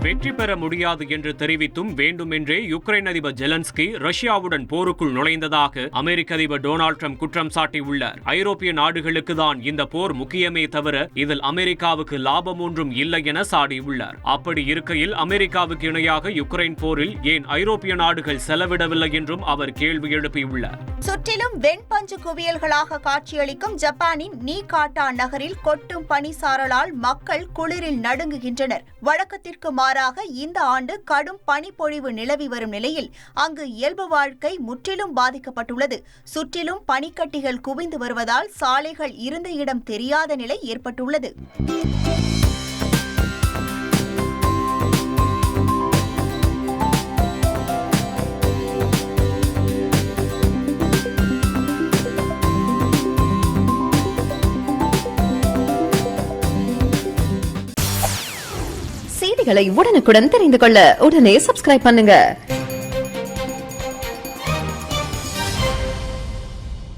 வெற்றி பெற முடியாது என்று தெரிவித்தும் வேண்டுமென்றே யுக்ரைன் அதிபர் ஜெலன்ஸ்கி ரஷ்யாவுடன் போருக்குள் நுழைந்ததாக அமெரிக்க அதிபர் டொனால்ட் ட்ரம்ப் குற்றம் சாட்டியுள்ளார். ஐரோப்பிய நாடுகளுக்கு தான் இந்த போர் முக்கியமே தவிர இதில் அமெரிக்காவுக்கு லாபம் ஒன்றும் இல்லை என சாடியுள்ளார். அப்படி இருக்கையில் அமெரிக்காவுக்கு இணையாக யுக்ரைன் போரில் ஏன் ஐரோப்பிய நாடுகள் செலவிடவில்லை என்றும் அவர் கேள்வி எழுப்பியுள்ளார். சுற்றிலும் வெண்பஞ்சு குவியல்களாக காட்சியளிக்கும் ஜப்பானின் நீகாட்டா நகரில் கொட்டும் பனிசாரலால் மக்கள் குளிரில் நடுங்குகின்றனர். வழக்கத்திற்கு மாறாக இந்த ஆண்டு கடும் பனிப்பொழிவு நிலவி வரும் நிலையில் அங்கு இயல்பு வாழ்க்கை முற்றிலும் பாதிக்கப்பட்டுள்ளது. சுற்றிலும் பனிக்கட்டிகள் குவிந்து வருவதால் சாலைகள் இருந்த இடம் தெரியாத நிலை ஏற்பட்டுள்ளது. செய்திகளை உடனுக்குடன் தெரிந்து கொள்ள உடனே சப்ஸ்கிரைப் பண்ணுங்க.